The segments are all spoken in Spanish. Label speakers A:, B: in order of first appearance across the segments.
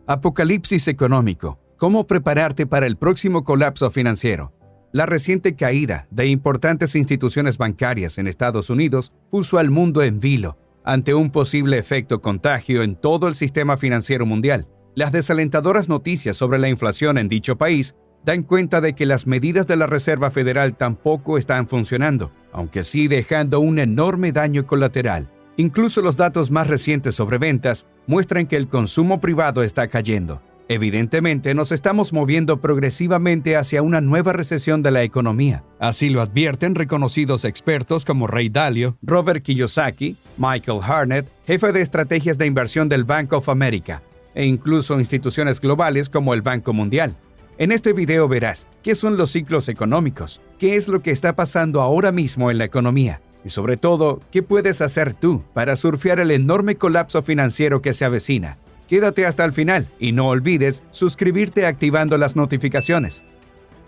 A: Apocalipsis económico. ¿Cómo prepararte para el próximo colapso financiero? La reciente caída de importantes instituciones bancarias en Estados Unidos puso al mundo en vilo ante un posible efecto contagio en todo el sistema financiero mundial. Las desalentadoras noticias sobre la inflación en dicho país dan cuenta de que las medidas de la Reserva Federal tampoco están funcionando, aunque sí dejando un enorme daño colateral. Incluso los datos más recientes sobre ventas muestran que el consumo privado está cayendo. Evidentemente, nos estamos moviendo progresivamente hacia una nueva recesión de la economía. Así lo advierten reconocidos expertos como Ray Dalio, Robert Kiyosaki, Michael Hartnett, jefe de estrategias de inversión del Bank of America, e incluso instituciones globales como el Banco Mundial. En este video verás qué son los ciclos económicos, qué es lo que está pasando ahora mismo en la economía y sobre todo, qué puedes hacer tú para surfear el enorme colapso financiero que se avecina. Quédate hasta el final y no olvides suscribirte activando las notificaciones.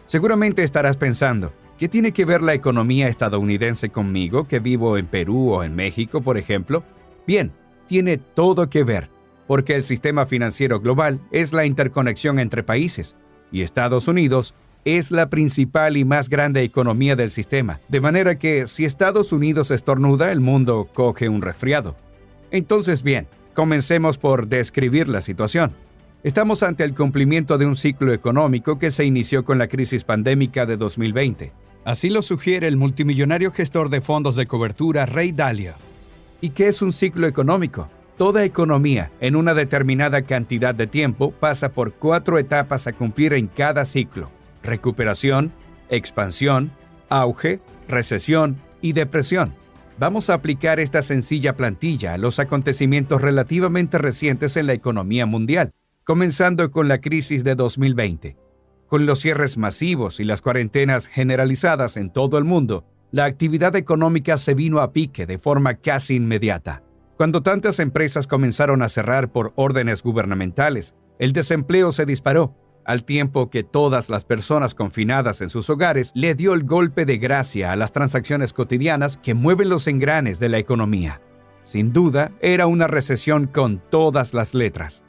A: Seguramente estarás pensando, ¿qué tiene que ver la economía estadounidense conmigo que vivo en Perú o en México, por ejemplo? Bien, tiene todo que ver, porque el sistema financiero global es la interconexión entre países, y Estados Unidos es la principal y más grande economía del sistema, de manera que si Estados Unidos estornuda, el mundo coge un resfriado. Entonces bien, comencemos por describir la situación. Estamos ante el cumplimiento de un ciclo económico que se inició con la crisis pandémica de 2020. Así lo sugiere el multimillonario gestor de fondos de cobertura Ray Dalio. ¿Y qué es un ciclo económico? Toda economía, en una determinada cantidad de tiempo, pasa por 4 etapas a cumplir en cada ciclo: recuperación, expansión, auge, recesión y depresión. Vamos a aplicar esta sencilla plantilla a los acontecimientos relativamente recientes en la economía mundial, comenzando con la crisis de 2020. Con los cierres masivos y las cuarentenas generalizadas en todo el mundo, la actividad económica se vino a pique de forma casi inmediata. Cuando tantas empresas comenzaron a cerrar por órdenes gubernamentales, el desempleo se disparó, al tiempo que todas las personas confinadas en sus hogares le dio el golpe de gracia a las transacciones cotidianas que mueven los engranes de la economía. Sin duda, era una recesión con todas las letras.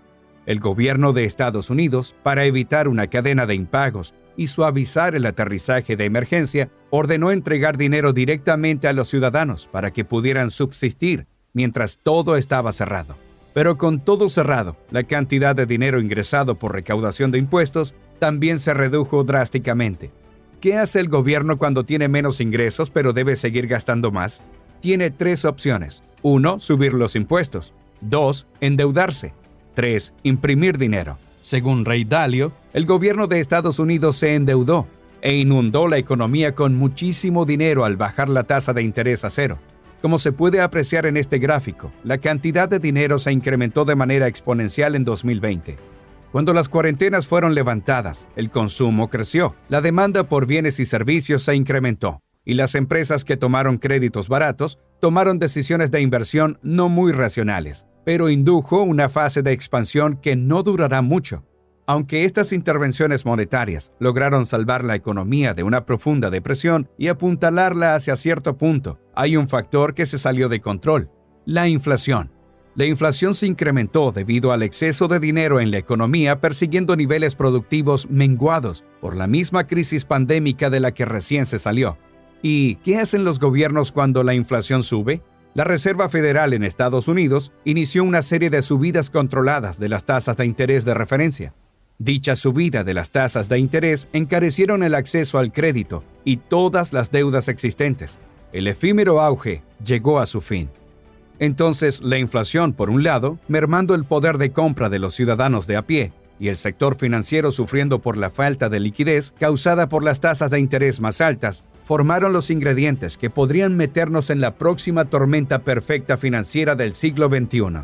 A: El gobierno de Estados Unidos, para evitar una cadena de impagos y suavizar el aterrizaje de emergencia, ordenó entregar dinero directamente a los ciudadanos para que pudieran subsistir mientras todo estaba cerrado. Pero con todo cerrado, la cantidad de dinero ingresado por recaudación de impuestos también se redujo drásticamente. ¿Qué hace el gobierno cuando tiene menos ingresos pero debe seguir gastando más? Tiene 3 opciones. 1. Subir los impuestos. 2. Endeudarse. 3. Imprimir dinero. Según Ray Dalio, el gobierno de Estados Unidos se endeudó e inundó la economía con muchísimo dinero al bajar la tasa de interés a 0. Como se puede apreciar en este gráfico, la cantidad de dinero se incrementó de manera exponencial en 2020. Cuando las cuarentenas fueron levantadas, el consumo creció, la demanda por bienes y servicios se incrementó, y las empresas que tomaron créditos baratos tomaron decisiones de inversión no muy racionales, pero indujo una fase de expansión que no durará mucho. Aunque estas intervenciones monetarias lograron salvar la economía de una profunda depresión y apuntalarla hacia cierto punto, hay un factor que se salió de control: la inflación. La inflación se incrementó debido al exceso de dinero en la economía persiguiendo niveles productivos menguados por la misma crisis pandémica de la que recién se salió. ¿Y qué hacen los gobiernos cuando la inflación sube? La Reserva Federal en Estados Unidos inició una serie de subidas controladas de las tasas de interés de referencia. Dicha subida de las tasas de interés encarecieron el acceso al crédito y todas las deudas existentes. El efímero auge llegó a su fin. Entonces, la inflación, por un lado, mermando el poder de compra de los ciudadanos de a pie, y el sector financiero sufriendo por la falta de liquidez causada por las tasas de interés más altas, formaron los ingredientes que podrían meternos en la próxima tormenta perfecta financiera del siglo XXI.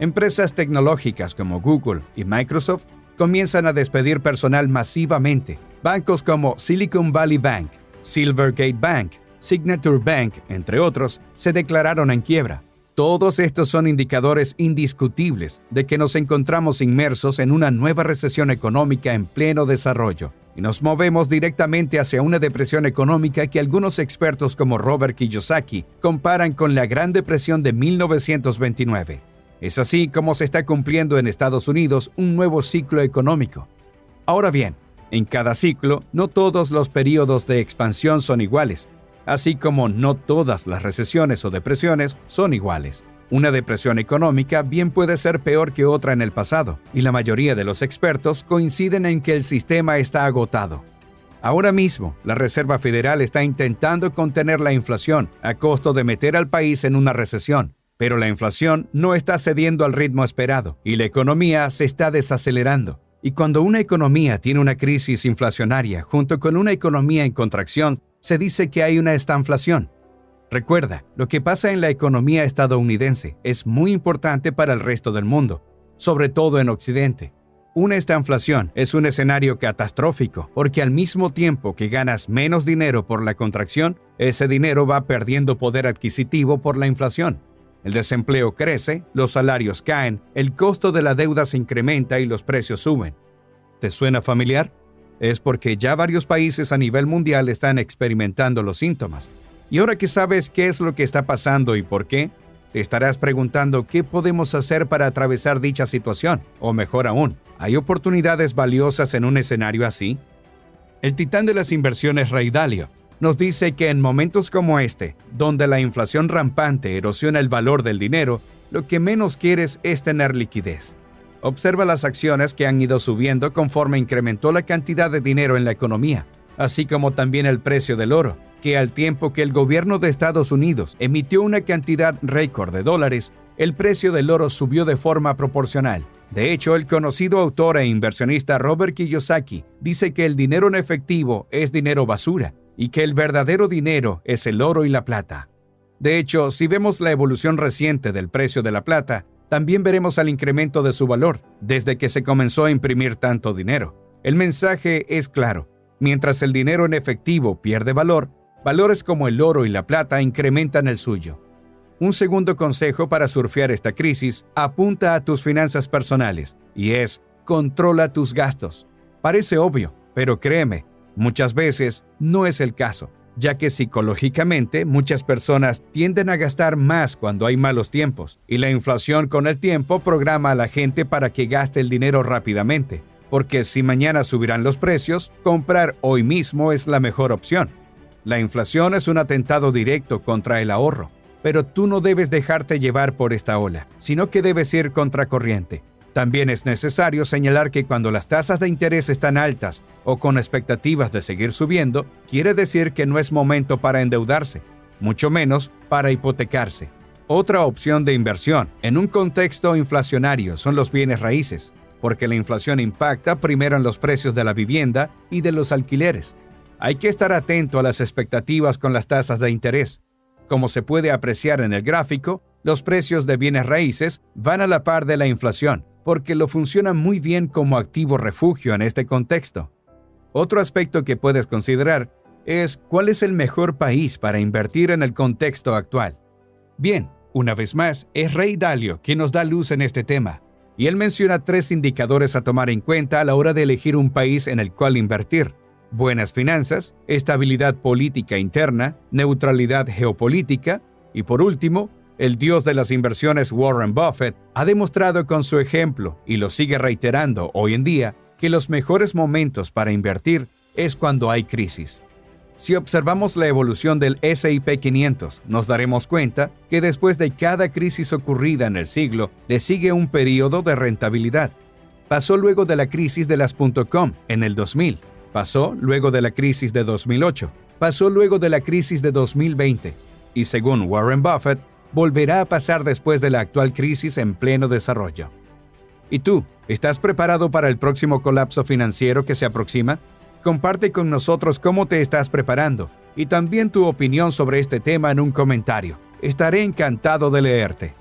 A: Empresas tecnológicas como Google y Microsoft comienzan a despedir personal masivamente. Bancos como Silicon Valley Bank, Silvergate Bank, Signature Bank, entre otros, se declararon en quiebra. Todos estos son indicadores indiscutibles de que nos encontramos inmersos en una nueva recesión económica en pleno desarrollo, y nos movemos directamente hacia una depresión económica que algunos expertos como Robert Kiyosaki comparan con la Gran Depresión de 1929. Es así como se está cumpliendo en Estados Unidos un nuevo ciclo económico. Ahora bien, en cada ciclo, no todos los periodos de expansión son iguales, así como no todas las recesiones o depresiones son iguales. Una depresión económica bien puede ser peor que otra en el pasado, y la mayoría de los expertos coinciden en que el sistema está agotado. Ahora mismo, la Reserva Federal está intentando contener la inflación a costo de meter al país en una recesión, pero la inflación no está cediendo al ritmo esperado y la economía se está desacelerando. Y cuando una economía tiene una crisis inflacionaria junto con una economía en contracción, se dice que hay una estanflación. Recuerda, lo que pasa en la economía estadounidense es muy importante para el resto del mundo, sobre todo en Occidente. Una estanflación es un escenario catastrófico porque al mismo tiempo que ganas menos dinero por la contracción, ese dinero va perdiendo poder adquisitivo por la inflación. El desempleo crece, los salarios caen, el costo de la deuda se incrementa y los precios suben. ¿Te suena familiar? Es porque ya varios países a nivel mundial están experimentando los síntomas. Y ahora que sabes qué es lo que está pasando y por qué, te estarás preguntando qué podemos hacer para atravesar dicha situación. O mejor aún, ¿hay oportunidades valiosas en un escenario así? El titán de las inversiones Ray Dalio nos dice que en momentos como este, donde la inflación rampante erosiona el valor del dinero, lo que menos quieres es tener liquidez. Observa las acciones que han ido subiendo conforme incrementó la cantidad de dinero en la economía, así como también el precio del oro, que al tiempo que el gobierno de Estados Unidos emitió una cantidad récord de dólares, el precio del oro subió de forma proporcional. De hecho, el conocido autor e inversionista Robert Kiyosaki dice que el dinero en efectivo es dinero basura y que el verdadero dinero es el oro y la plata. De hecho, si vemos la evolución reciente del precio de la plata, también veremos el incremento de su valor desde que se comenzó a imprimir tanto dinero. El mensaje es claro: mientras el dinero en efectivo pierde valor, valores como el oro y la plata incrementan el suyo. Un segundo consejo para surfear esta crisis apunta a tus finanzas personales y es: controla tus gastos. Parece obvio, pero créeme, muchas veces no es el caso, ya que psicológicamente muchas personas tienden a gastar más cuando hay malos tiempos y la inflación con el tiempo programa a la gente para que gaste el dinero rápidamente, porque si mañana subirán los precios, comprar hoy mismo es la mejor opción. La inflación es un atentado directo contra el ahorro, pero tú no debes dejarte llevar por esta ola, sino que debes ir contracorriente. También es necesario señalar que cuando las tasas de interés están altas o con expectativas de seguir subiendo, quiere decir que no es momento para endeudarse, mucho menos para hipotecarse. Otra opción de inversión en un contexto inflacionario son los bienes raíces, porque la inflación impacta primero en los precios de la vivienda y de los alquileres. Hay que estar atento a las expectativas con las tasas de interés. Como se puede apreciar en el gráfico, los precios de bienes raíces van a la par de la inflación, porque lo funciona muy bien como activo refugio en este contexto. Otro aspecto que puedes considerar es cuál es el mejor país para invertir en el contexto actual. Bien, una vez más, es Ray Dalio quien nos da luz en este tema, y él menciona 3 indicadores a tomar en cuenta a la hora de elegir un país en el cual invertir: buenas finanzas, estabilidad política interna, neutralidad geopolítica y, por último, el dios de las inversiones Warren Buffett ha demostrado con su ejemplo, y lo sigue reiterando hoy en día, que los mejores momentos para invertir es cuando hay crisis. Si observamos la evolución del S&P 500, nos daremos cuenta que después de cada crisis ocurrida en el siglo, le sigue un periodo de rentabilidad. Pasó luego de la crisis de las .com en el 2000, pasó luego de la crisis de 2008, pasó luego de la crisis de 2020, y según Warren Buffett, volverá a pasar después de la actual crisis en pleno desarrollo. ¿Y tú, estás preparado para el próximo colapso financiero que se aproxima? Comparte con nosotros cómo te estás preparando y también tu opinión sobre este tema en un comentario. Estaré encantado de leerte.